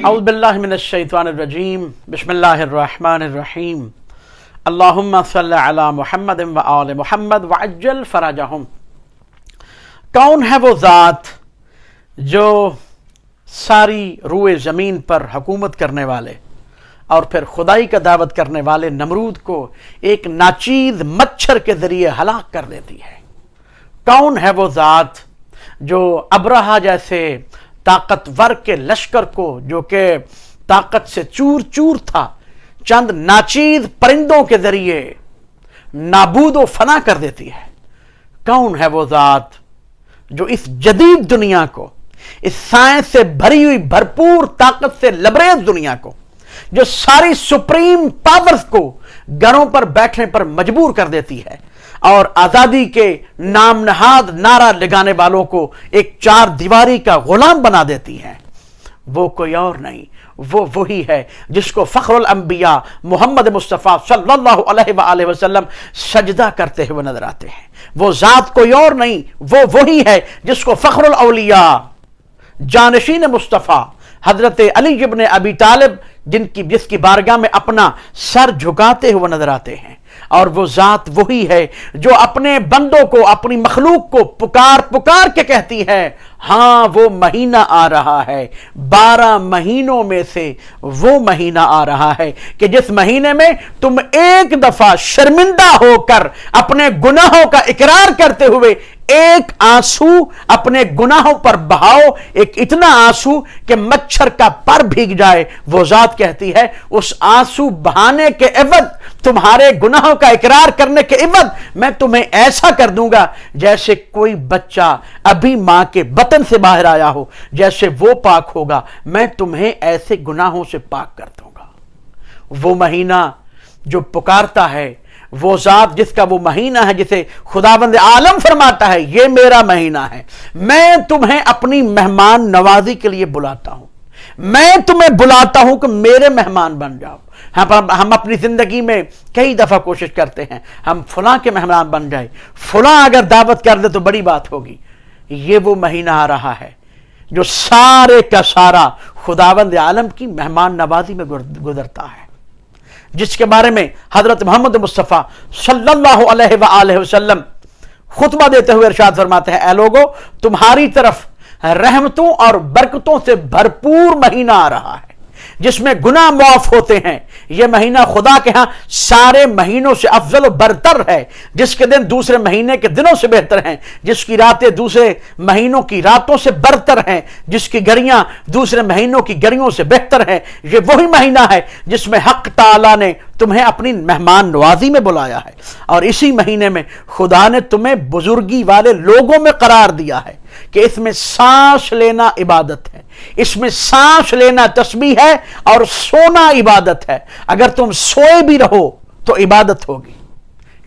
اعوذ باللہ من الشیطان الرجیم بسم اللہ الرحمن الرحیم اللہم صلی علی محمد و آل محمد وعجل فرجہم۔ کون ہے وہ ذات جو ساری روئے زمین پر حکومت کرنے والے اور پھر خدائی کا دعوت کرنے والے نمرود کو ایک ناچیز مچھر کے ذریعے ہلاک کر دیتی ہے؟ کون ہے وہ ذات جو ابرہہ جیسے طاقتور کے لشکر کو جو کہ طاقت سے چور چور تھا چند ناچیز پرندوں کے ذریعے نابود و فنا کر دیتی ہے؟ کون ہے وہ ذات جو اس جدید دنیا کو، اس سائنس سے بھری ہوئی بھرپور طاقت سے لبریز دنیا کو، جو ساری سپریم پاورز کو گھروں پر بیٹھنے پر مجبور کر دیتی ہے اور آزادی کے نام نہاد نعرہ لگانے والوں کو ایک چار دیواری کا غلام بنا دیتی ہے؟ وہ کوئی اور نہیں، وہ وہی ہے جس کو فخر الانبیاء محمد مصطفیٰ صلی اللہ علیہ وآلہ وسلم سجدہ کرتے ہوئے نظر آتے ہیں۔ وہ ذات کوئی اور نہیں، وہ وہی ہے جس کو فخر الاولیاء جانشین مصطفیٰ حضرت علی ابن ابی طالب جس کی بارگاہ میں اپنا سر جھکاتے ہوئے نظر آتے ہیں۔ اور وہ ذات وہی ہے جو اپنے بندوں کو، اپنی مخلوق کو پکار پکار کے کہتی ہے ہاں وہ مہینہ آ رہا ہے، 12 مہینوں میں سے وہ مہینہ آ رہا ہے کہ جس مہینے میں تم ایک دفعہ شرمندہ ہو کر اپنے گناہوں کا اقرار کرتے ہوئے ایک آنسو اپنے گناہوں پر بہاؤ، ایک اتنا آنسو کہ مچھر کا پر بھیگ جائے۔ وہ ذات کہتی ہے اس آنسو بہانے کے عوض، تمہارے گناہوں کا اقرار کرنے کے عوض میں تمہیں ایسا کر دوں گا جیسے کوئی بچہ ابھی ماں کے بطن سے باہر آیا ہو، جیسے وہ پاک ہوگا میں تمہیں ایسے گناہوں سے پاک کر دوں گا۔ وہ مہینہ جو پکارتا ہے، وہ ذات جس کا وہ مہینہ ہے، جسے خداوند عالم فرماتا ہے یہ میرا مہینہ ہے، میں تمہیں اپنی مہمان نوازی کے لیے بلاتا ہوں، میں تمہیں بلاتا ہوں کہ میرے مہمان بن جاؤ۔ ہم اپنی زندگی میں کئی دفعہ کوشش کرتے ہیں ہم فلاں کے مہمان بن جائیں، فلاں اگر دعوت کر دے تو بڑی بات ہوگی۔ یہ وہ مہینہ آ رہا ہے جو سارے کا سارا خداوند عالم کی مہمان نوازی میں گزرتا ہے، جس کے بارے میں حضرت محمد مصطفیٰ صلی اللہ علیہ وآلہ وسلم خطبہ دیتے ہوئے ارشاد فرماتے ہیں اے لوگو تمہاری طرف رحمتوں اور برکتوں سے بھرپور مہینہ آ رہا ہے جس میں گناہ معاف ہوتے ہیں۔ یہ مہینہ خدا کے ہاں سارے مہینوں سے افضل و برتر ہے، جس کے دن دوسرے مہینے کے دنوں سے بہتر ہیں، جس کی راتیں دوسرے مہینوں کی راتوں سے برتر ہیں، جس کی گھڑیاں دوسرے مہینوں کی گھڑیوں سے بہتر ہیں۔ یہ وہی مہینہ ہے جس میں حق تعالیٰ نے تمہیں اپنی مہمان نوازی میں بلایا ہے، اور اسی مہینے میں خدا نے تمہیں بزرگی والے لوگوں میں قرار دیا ہے کہ اس میں سانس لینا عبادت ہے، اس میں سانس لینا تسبیح ہے اور سونا عبادت ہے۔ اگر تم سوئے بھی رہو تو عبادت ہوگی۔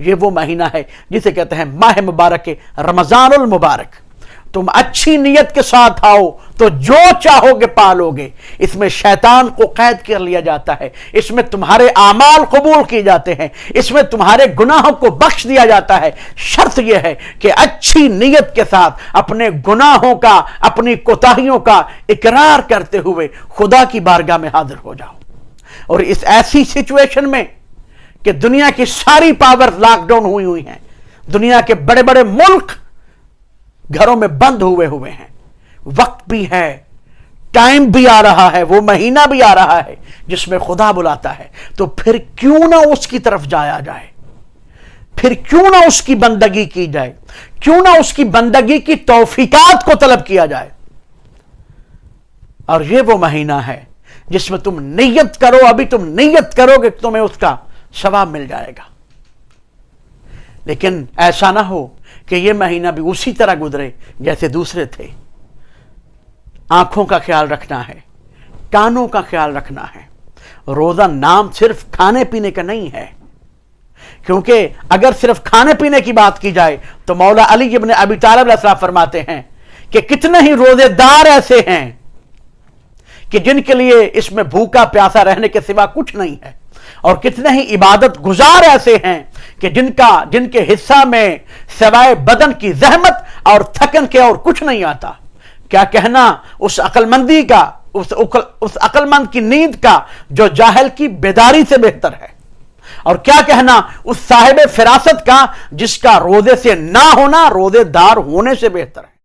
یہ وہ مہینہ ہے جسے کہتے ہیں ماہ مبارک رمضان المبارک۔ تم اچھی نیت کے ساتھ آؤ تو جو چاہو گے پالو گے۔ اس میں شیطان کو قید کر لیا جاتا ہے، اس میں تمہارے اعمال قبول کیے جاتے ہیں، اس میں تمہارے گناہوں کو بخش دیا جاتا ہے۔ شرط یہ ہے کہ اچھی نیت کے ساتھ اپنے گناہوں کا، اپنی کوتاہیوں کا اقرار کرتے ہوئے خدا کی بارگاہ میں حاضر ہو جاؤ۔ اور اس ایسی سچویشن میں کہ دنیا کی ساری پاور لاک ڈاؤن ہوئی ہیں، دنیا کے بڑے بڑے ملک گھروں میں بند ہوئے ہیں، وقت بھی ہے، ٹائم بھی آ رہا ہے، وہ مہینہ بھی آ رہا ہے جس میں خدا بلاتا ہے، تو پھر کیوں نہ اس کی طرف جایا جائے، پھر کیوں نہ اس کی بندگی کی جائے، کیوں نہ اس کی بندگی کی توفیقات کو طلب کیا جائے۔ اور یہ وہ مہینہ ہے جس میں تم نیت کرو، ابھی تم نیت کرو گے تمہیں اس کا ثواب مل جائے گا۔ لیکن ایسا نہ ہو کہ یہ مہینہ بھی اسی طرح گزرے جیسے دوسرے تھے۔ آنکھوں کا خیال رکھنا ہے، کانوں کا خیال رکھنا ہے۔ روزہ نام صرف کھانے پینے کا نہیں ہے، کیونکہ اگر صرف کھانے پینے کی بات کی جائے تو مولا علی ابن ابی طالب علیہ السلام فرماتے ہیں کہ کتنے ہی روزے دار ایسے ہیں کہ جن کے لیے اس میں بھوکا پیاسا رہنے کے سوا کچھ نہیں ہے، اور کتنے ہی عبادت گزار ایسے ہیں کہ جن کے حصہ میں سوائے بدن کی زحمت اور تھکن کے اور کچھ نہیں آتا۔ کیا کہنا اس عقل مندی کا اس عقل مند کی نیند کا جو جاہل کی بیداری سے بہتر ہے، اور کیا کہنا اس صاحب فراست کا جس کا روزے سے نہ ہونا روزے دار ہونے سے بہتر ہے۔